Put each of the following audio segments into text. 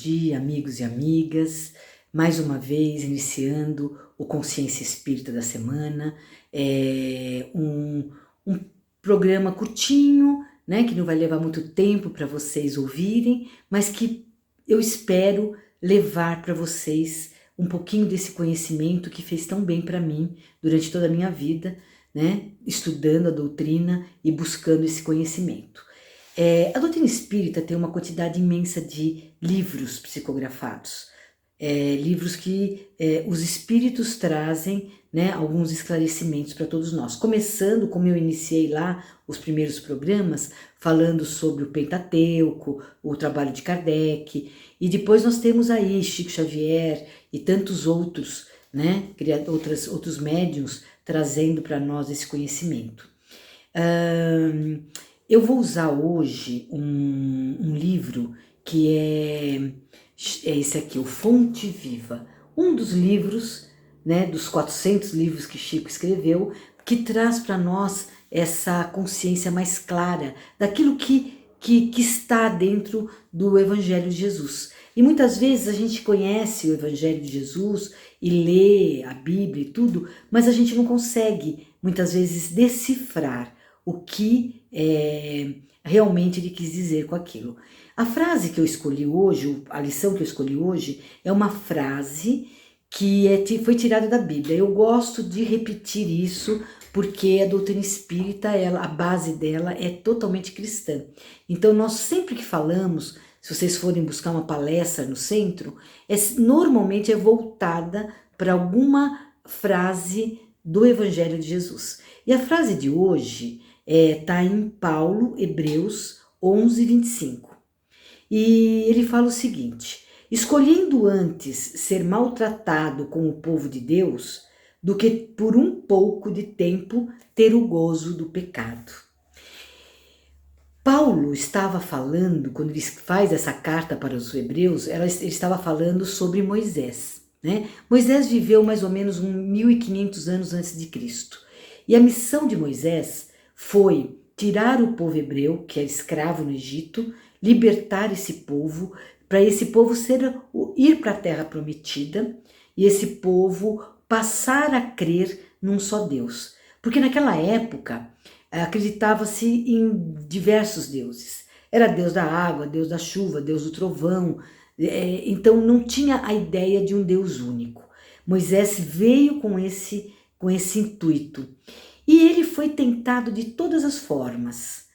dia, amigos e amigas. Mais uma vez, iniciando o Consciência Espírita da semana. Um programa curtinho, né, que não vai levar muito tempo para vocês ouvirem, mas que eu espero levar para vocês um pouquinho desse conhecimento que fez tão bem para mim durante toda a minha vida, né, estudando a doutrina e buscando esse conhecimento. A doutrina espírita tem uma quantidade imensa de livros psicografados, livros que os espíritos trazem, né, alguns esclarecimentos para todos nós. Começando, como eu iniciei lá os primeiros programas, falando sobre o Pentateuco, o trabalho de Kardec, e depois nós temos aí Chico Xavier e tantos outros, né, outros médiuns trazendo para nós esse conhecimento. Eu vou usar hoje um livro que é esse aqui, o Fonte Viva, um dos livros, né, dos 400 livros que Chico escreveu, que traz para nós essa consciência mais clara daquilo que está dentro do Evangelho de Jesus. E muitas vezes a gente conhece o Evangelho de Jesus e lê a Bíblia e tudo, mas a gente não consegue, muitas vezes, decifrar o que realmente ele quis dizer com aquilo. A frase que eu escolhi hoje, a lição que eu escolhi hoje, é uma frase que foi tirada da Bíblia. Eu gosto de repetir isso porque a doutrina espírita, a base dela é totalmente cristã. Então nós sempre que falamos, se vocês forem buscar uma palestra no centro, normalmente é voltada para alguma frase do Evangelho de Jesus. E a frase de hoje está em Paulo, Hebreus 11, 25. E ele fala o seguinte: escolhendo antes ser maltratado com o povo de Deus, do que por um pouco de tempo ter o gozo do pecado. Paulo estava falando, quando ele faz essa carta para os hebreus, ele estava falando sobre Moisés, né? Moisés viveu mais ou menos 1500 anos antes de Cristo. E a missão de Moisés foi tirar o povo hebreu, que era escravo no Egito, libertar esse povo, para esse povo ir para a terra prometida e esse povo passar a crer num só Deus. Porque naquela época acreditava-se em diversos deuses. Era Deus da água, Deus da chuva, Deus do trovão. Então não tinha a ideia de um Deus único. Moisés veio com esse intuito. E ele foi tentado de todas as formas.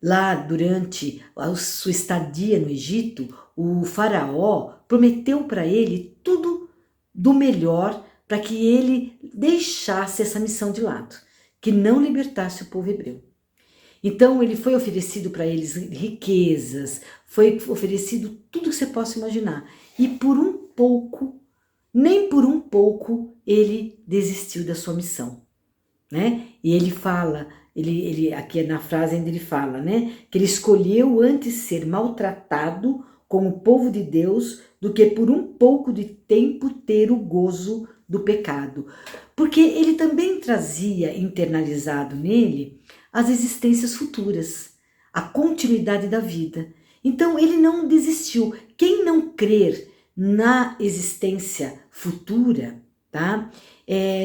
Lá, durante a sua estadia no Egito, o faraó prometeu para ele tudo do melhor para que ele deixasse essa missão de lado, que não libertasse o povo hebreu. Então ele foi oferecido para eles riquezas, foi oferecido tudo que você possa imaginar. E por um pouco, nem por um pouco, ele desistiu da sua missão, né? E ele fala, ele aqui na frase ainda ele fala, né, que ele escolheu antes ser maltratado com o povo de Deus do que por um pouco de tempo ter o gozo do pecado. Porque ele também trazia internalizado nele as existências futuras, a continuidade da vida. Então ele não desistiu. Quem não crer na existência futura, tá?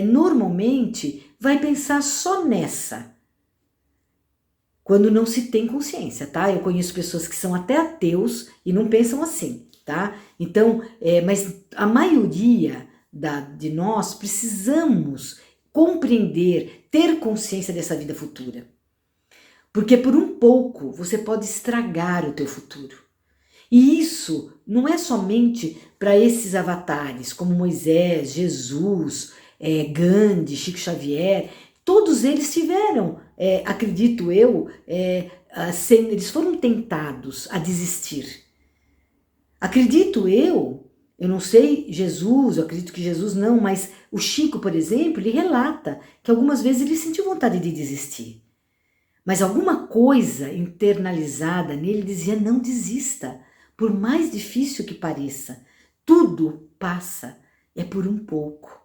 Normalmente vai pensar só nessa, quando não se tem consciência, tá? Eu conheço pessoas que são até ateus e não pensam assim, tá? Então, mas a maioria de nós precisamos compreender, ter consciência dessa vida futura. Porque por um pouco você pode estragar o teu futuro. E isso não é somente para esses avatares, como Moisés, Jesus, Gandhi, Chico Xavier. Todos eles tiveram, acredito eu, eles foram tentados a desistir. Acredito eu não sei Jesus, eu acredito que Jesus não, mas o Chico, por exemplo, ele relata que algumas vezes ele sentiu vontade de desistir. Mas alguma coisa internalizada nele dizia: não desista, por mais difícil que pareça, tudo passa, é por um pouco.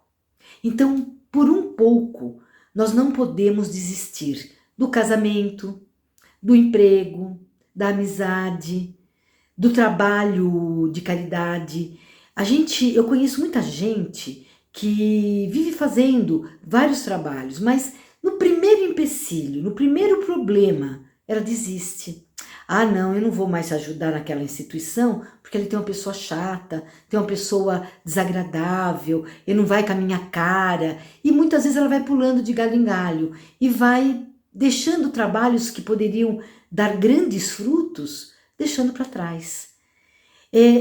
Então, por um pouco, nós não podemos desistir do casamento, do emprego, da amizade, do trabalho de caridade. Eu conheço muita gente que vive fazendo vários trabalhos, mas no primeiro empecilho, no primeiro problema, ela desiste. Ah, não, eu não vou mais ajudar naquela instituição, porque ele tem uma pessoa chata, tem uma pessoa desagradável, ele não vai com a minha cara. E muitas vezes ela vai pulando de galho em galho e vai deixando trabalhos que poderiam dar grandes frutos, deixando para trás.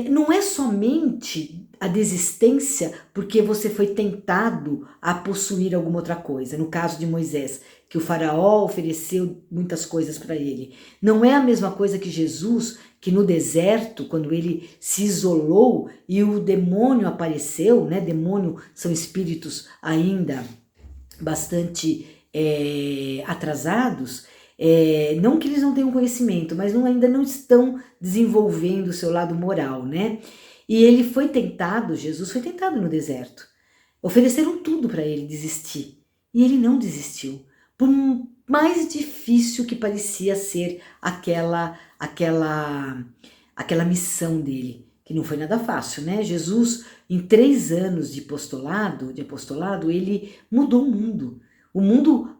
Não é somente a desistência porque você foi tentado a possuir alguma outra coisa. No caso de Moisés, que o faraó ofereceu muitas coisas para ele. Não é a mesma coisa que Jesus, que no deserto, quando ele se isolou e o demônio apareceu, né? Demônio são espíritos ainda bastante atrasados, não que eles não tenham conhecimento, mas ainda não estão desenvolvendo o seu lado moral, né? E ele foi tentado, Jesus foi tentado no deserto. Ofereceram tudo para ele desistir. E ele não desistiu. Por mais difícil que parecia ser aquela missão dele, que não foi nada fácil, né? Jesus, em 3 anos de apostolado, ele mudou o mundo.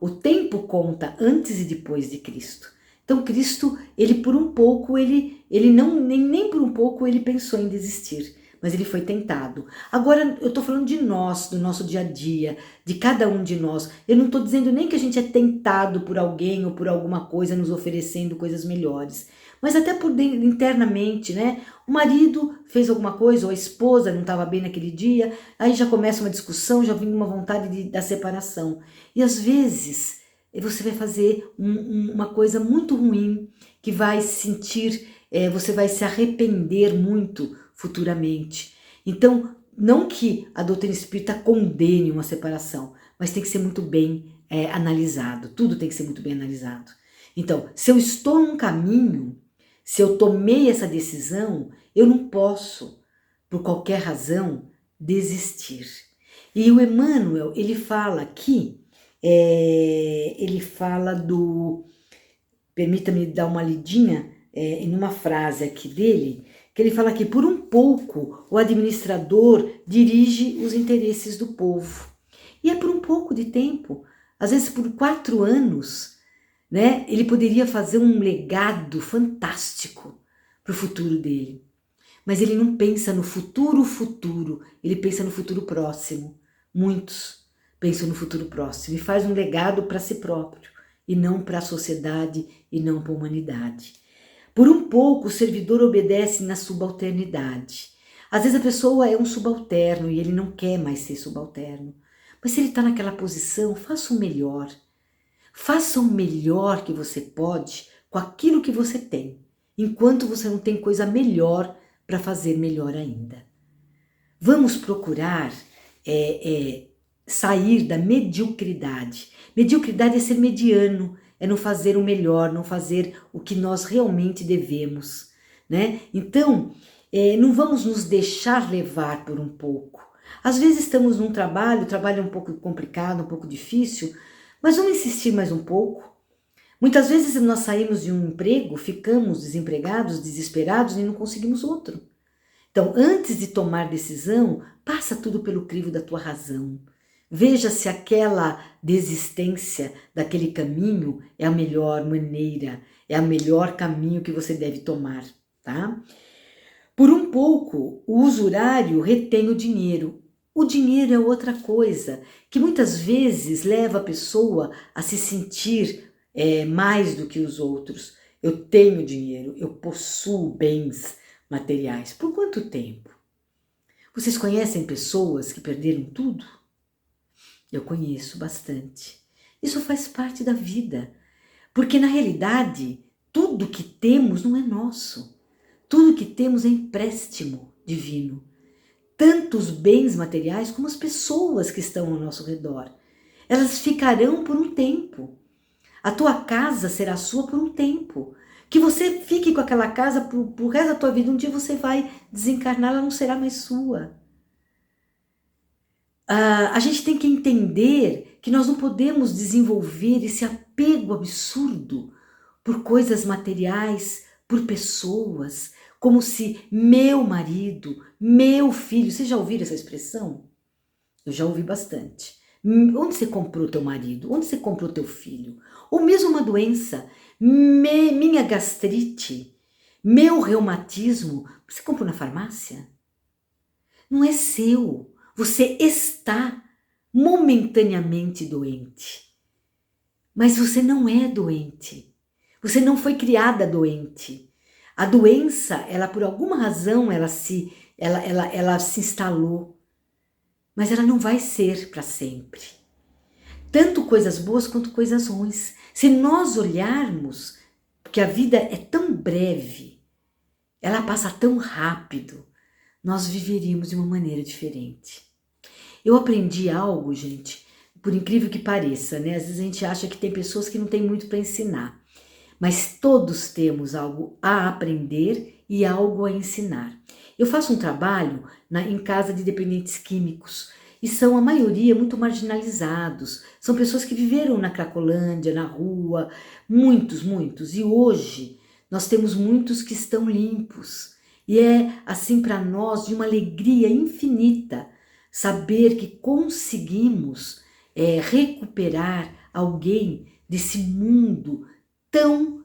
O tempo conta antes e depois de Cristo. Então Cristo, ele por um pouco, ele não, nem por um pouco ele pensou em desistir, mas ele foi tentado. Agora eu estou falando de nós, do nosso dia a dia, de cada um de nós. Eu não estou dizendo nem que a gente é tentado por alguém ou por alguma coisa nos oferecendo coisas melhores, mas até por dentro, internamente, né? O marido fez alguma coisa, ou a esposa não estava bem naquele dia, aí já começa uma discussão, já vem uma vontade da separação. E às vezes você vai fazer uma coisa muito ruim, que vai sentir, você vai se arrepender muito futuramente. Então, não que a doutrina espírita condene uma separação, mas tem que ser muito bem analisado, tudo tem que ser muito bem analisado. Então, se eu estou num caminho, se eu tomei essa decisão, eu não posso, por qualquer razão, desistir. E o Emmanuel, ele fala aqui, ele fala permita-me dar uma lidinha em uma frase aqui dele, que ele fala que por um pouco o administrador dirige os interesses do povo. E é por um pouco de tempo, às vezes por 4 anos, né? Ele poderia fazer um legado fantástico para o futuro dele. Mas ele não pensa no futuro, ele pensa no futuro próximo. Muitos pensam no futuro próximo e faz um legado para si próprio, e não para a sociedade, e não para a humanidade. Por um pouco o servidor obedece na subalternidade. Às vezes a pessoa é um subalterno e ele não quer mais ser subalterno. Mas se ele está naquela posição, faça o melhor. Faça o melhor que você pode com aquilo que você tem, enquanto você não tem coisa melhor para fazer melhor ainda. Vamos procurar sair da mediocridade. Mediocridade é ser mediano, é não fazer o melhor, não fazer o que nós realmente devemos, né? Então, não vamos nos deixar levar por um pouco. Às vezes estamos num trabalho, o trabalho é um pouco complicado, um pouco difícil, mas vamos insistir mais um pouco. Muitas vezes nós saímos de um emprego, ficamos desempregados, desesperados e não conseguimos outro. Então, antes de tomar decisão, passa tudo pelo crivo da tua razão. Veja se aquela desistência daquele caminho é a melhor maneira, é o melhor caminho que você deve tomar, tá? Por um pouco, o usurário retém o dinheiro. O dinheiro é outra coisa, que muitas vezes leva a pessoa a se sentir mais do que os outros. Eu tenho dinheiro, eu possuo bens materiais. Por quanto tempo? Vocês conhecem pessoas que perderam tudo? Eu conheço bastante. Isso faz parte da vida, porque na realidade, tudo que temos não é nosso. Tudo que temos é empréstimo divino. Tanto os bens materiais como as pessoas que estão ao nosso redor. Elas ficarão por um tempo. A tua casa será sua por um tempo. Que você fique com aquela casa pro resto da tua vida. Um dia você vai desencarnar, ela não será mais sua. A gente tem que entender que nós não podemos desenvolver esse apego absurdo por coisas materiais, por pessoas, como se meu marido, meu filho, vocês já ouviram essa expressão? Eu já ouvi bastante. Onde você comprou teu marido? Onde você comprou teu filho? Ou mesmo uma doença, minha gastrite, meu reumatismo, você comprou na farmácia? Não é seu. Você está momentaneamente doente. Mas você não é doente. Você não foi criada doente. A doença, ela por alguma razão, ela se instalou. Mas ela não vai ser para sempre. Tanto coisas boas quanto coisas ruins. Se nós olharmos, porque a vida é tão breve, ela passa tão rápido, nós viveríamos de uma maneira diferente. Eu aprendi algo, gente, por incrível que pareça, né? Às vezes a gente acha que tem pessoas que não têm muito para ensinar, mas todos temos algo a aprender e algo a ensinar. Eu faço um trabalho em casa de dependentes químicos e são a maioria muito marginalizados. São pessoas que viveram na Cracolândia, na rua, muitos. E hoje nós temos muitos que estão limpos. E é assim para nós de uma alegria infinita saber que conseguimos recuperar alguém desse mundo tão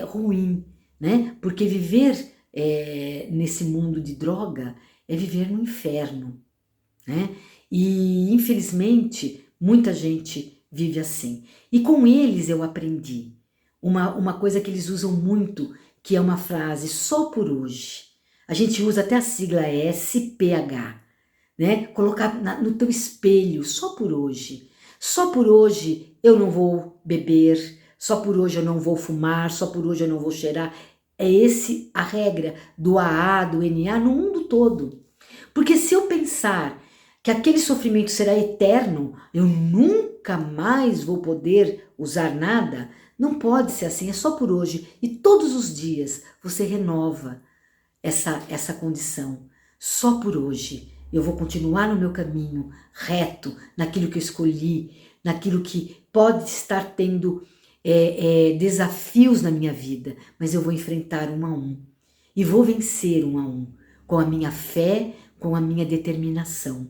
ruim, né? Porque viver nesse mundo de droga é viver no inferno, né? E infelizmente muita gente vive assim. E com eles eu aprendi uma coisa que eles usam muito, que é uma frase só por hoje. A gente usa até a sigla SPH, né? Colocar no teu espelho, só por hoje. Só por hoje eu não vou beber, só por hoje eu não vou fumar, só por hoje eu não vou cheirar. É esse a regra do AA, do NA no mundo todo. Porque se eu pensar que aquele sofrimento será eterno, eu nunca mais vou poder usar nada, não pode ser assim, é só por hoje. E todos os dias você renova essa condição. Só por hoje eu vou continuar no meu caminho reto, naquilo que eu escolhi, naquilo que pode estar tendo desafios na minha vida, mas eu vou enfrentar um a um. E vou vencer um a um, com a minha fé, com a minha determinação.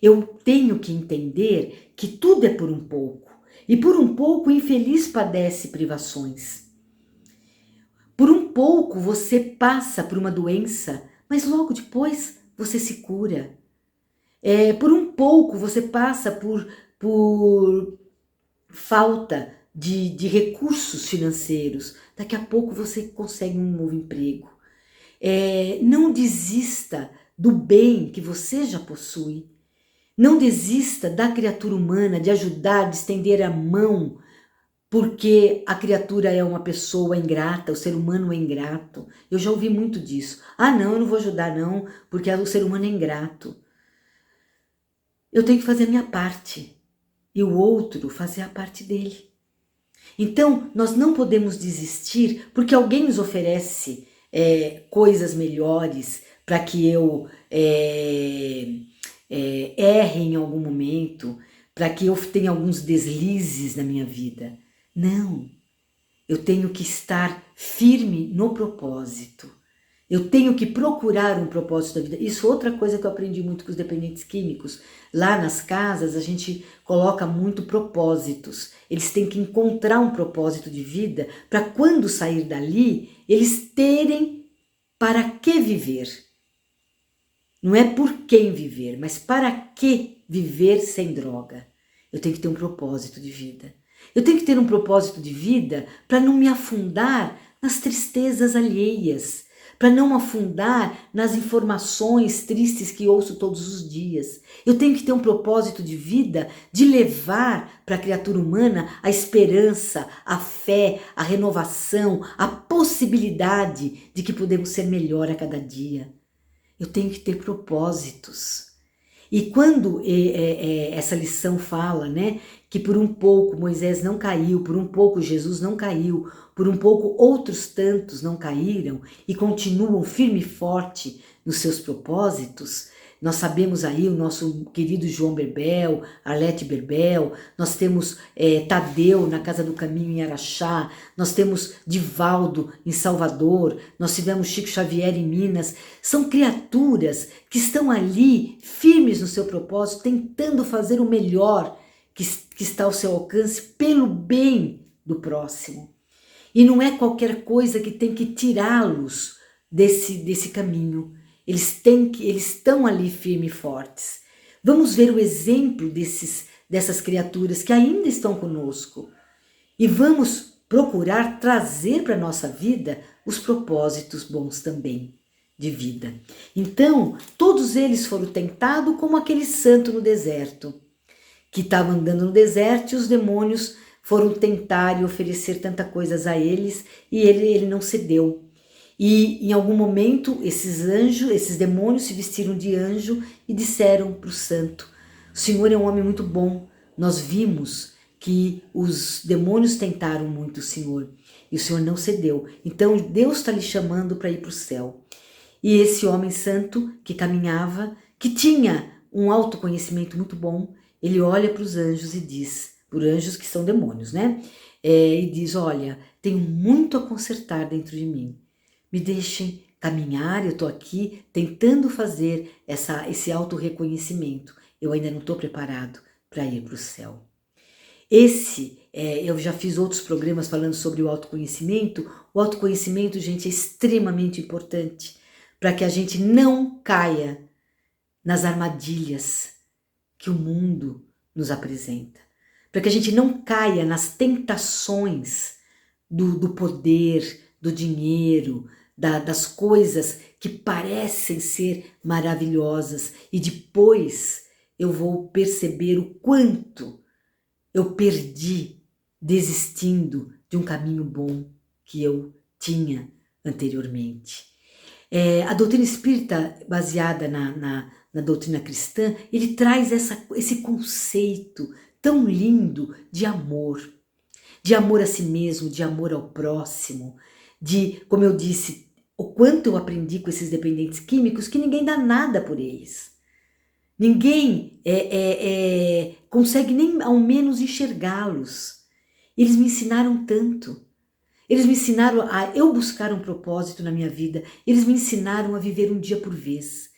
Eu tenho que entender que tudo é por um pouco. E por um pouco o infeliz padece privações. Por um pouco você passa por uma doença, mas logo depois você se cura. Por um pouco você passa por falta de recursos financeiros. Daqui a pouco você consegue um novo emprego. Não desista do bem que você já possui. Não desista da criatura humana, de ajudar, de estender a mão, porque a criatura é uma pessoa ingrata, o ser humano é ingrato. Eu já ouvi muito disso. Ah, não, eu não vou ajudar não, porque o ser humano é ingrato. Eu tenho que fazer a minha parte e o outro fazer a parte dele. Então, nós não podemos desistir porque alguém nos oferece coisas melhores para que eu erre em algum momento, para que eu tenha alguns deslizes na minha vida. Não, eu tenho que estar firme no propósito. Eu tenho que procurar um propósito da vida. Isso é outra coisa que eu aprendi muito com os dependentes químicos. Lá nas casas a gente coloca muito propósitos. Eles têm que encontrar um propósito de vida para quando sair dali, eles terem para que viver. Não é por quem viver, mas para que viver sem droga. Eu tenho que ter um propósito de vida. Eu tenho que ter um propósito de vida para não me afundar nas tristezas alheias, para não afundar nas informações tristes que ouço todos os dias. Eu tenho que ter um propósito de vida de levar para a criatura humana a esperança, a fé, a renovação, a possibilidade de que podemos ser melhor a cada dia. Eu tenho que ter propósitos. E quando essa lição fala, né, que por um pouco Moisés não caiu, por um pouco Jesus não caiu, por um pouco outros tantos não caíram e continuam firme e forte nos seus propósitos, Nós sabemos aí o nosso querido João Berbel, Arlete Berbel, nós temos Tadeu na Casa do Caminho em Araxá, nós temos Divaldo em Salvador, nós tivemos Chico Xavier em Minas. São criaturas que estão ali firmes no seu propósito, tentando fazer o melhor que está ao seu alcance pelo bem do próximo. E não é qualquer coisa que tem que tirá-los desse caminho. Eles estão ali firmes e fortes. Vamos ver o exemplo dessas criaturas que ainda estão conosco. E vamos procurar trazer para a nossa vida os propósitos bons também de vida. Então, todos eles foram tentados como aquele santo no deserto, que estava andando no deserto e os demônios foram tentar e oferecer tanta coisas a eles e ele não cedeu. E em algum momento esses demônios se vestiram de anjo e disseram para o santo: o Senhor é um homem muito bom. Nós vimos que os demônios tentaram muito o Senhor e o Senhor não cedeu. Então Deus está lhe chamando para ir para o céu. E esse homem santo que caminhava, que tinha um autoconhecimento muito bom, ele olha para os anjos e diz, por anjos que são demônios, né? E diz: olha, tenho muito a consertar dentro de mim. Me deixem caminhar, eu estou aqui tentando fazer esse auto-reconhecimento. Eu ainda não estou preparado para ir para o céu. Eu já fiz outros programas falando sobre o autoconhecimento. O autoconhecimento, gente, é extremamente importante para que a gente não caia nas armadilhas que o mundo nos apresenta. Para que a gente não caia nas tentações do poder, do dinheiro, das coisas que parecem ser maravilhosas e depois eu vou perceber o quanto eu perdi desistindo de um caminho bom que eu tinha anteriormente. A doutrina espírita, baseada na doutrina cristã, ele traz esse conceito tão lindo de amor a si mesmo, de amor ao próximo, como eu disse, o quanto eu aprendi com esses dependentes químicos que ninguém dá nada por eles. Ninguém consegue nem ao menos enxergá-los. Eles me ensinaram tanto. Eles me ensinaram a eu buscar um propósito na minha vida. Eles me ensinaram a viver um dia por vez.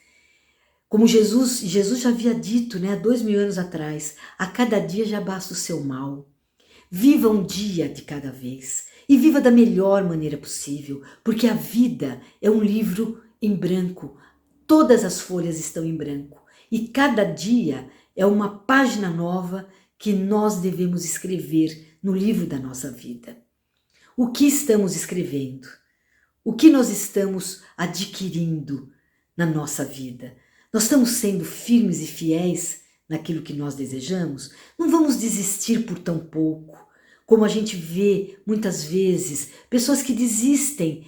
Como Jesus já havia dito, né, há 2000 anos atrás, a cada dia já basta o seu mal. Viva um dia de cada vez e viva da melhor maneira possível, porque a vida é um livro em branco. Todas as folhas estão em branco e cada dia é uma página nova que nós devemos escrever no livro da nossa vida. O que estamos escrevendo? O que nós estamos adquirindo na nossa vida? Nós estamos sendo firmes e fiéis naquilo que nós desejamos? Não vamos desistir por tão pouco, como a gente vê muitas vezes pessoas que desistem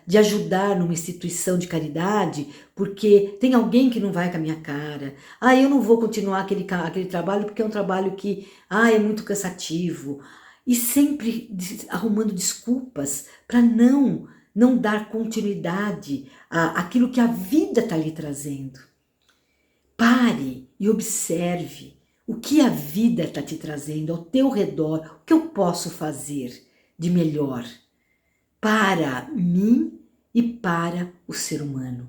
de ajudar numa instituição de caridade porque tem alguém que não vai com a minha cara. Eu não vou continuar aquele trabalho porque é um trabalho que é muito cansativo. E sempre arrumando desculpas para não dar continuidade àquilo que a vida está lhe trazendo. Pare e observe o que a vida está te trazendo ao teu redor, o que eu posso fazer de melhor para mim e para o ser humano,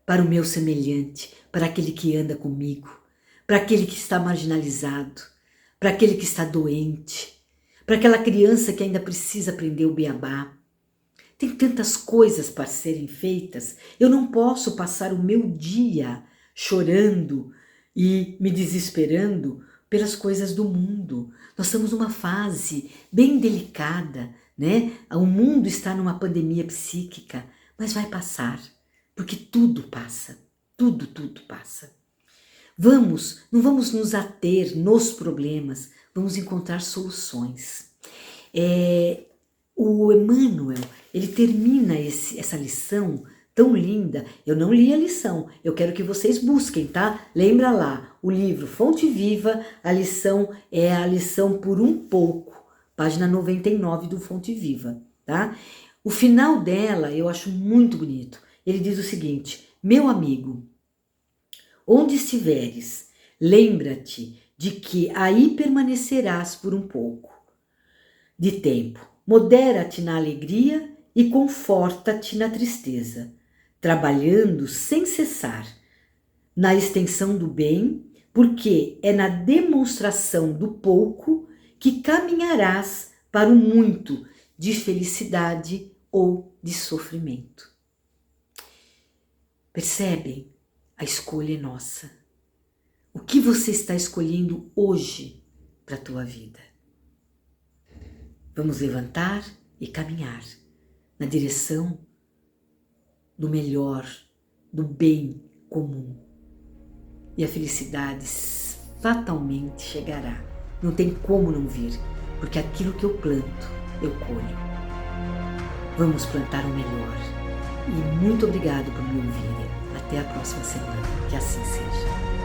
para o meu semelhante, para aquele que anda comigo, para aquele que está marginalizado, para aquele que está doente, para aquela criança que ainda precisa aprender o beabá. Tem tantas coisas para serem feitas, eu não posso passar o meu dia chorando e me desesperando pelas coisas do mundo. Nós estamos numa fase bem delicada, né? O mundo está numa pandemia psíquica, mas vai passar, porque tudo passa, tudo passa. Não vamos nos ater nos problemas, vamos encontrar soluções. O Emmanuel, ele termina essa lição tão linda. Eu não li a lição, eu quero que vocês busquem, tá? Lembra lá, o livro Fonte Viva, a lição é a lição Por um Pouco, página 99 do Fonte Viva, tá? O final dela eu acho muito bonito. Ele diz o seguinte: meu amigo, Onde estiveres, lembra-te de que aí permanecerás por um pouco de tempo. Modera-te na alegria e conforta-te na tristeza, trabalhando sem cessar na extensão do bem, porque é na demonstração do pouco que caminharás para o muito de felicidade ou de sofrimento. Percebem? A escolha é nossa. O que você está escolhendo hoje para a tua vida? Vamos levantar e caminhar na direção do melhor, do bem comum. E a felicidade fatalmente chegará. Não tem como não vir, porque aquilo que eu planto, eu colho. Vamos plantar o melhor. E muito obrigado por me ouvirem. Até a próxima semana. Que assim seja.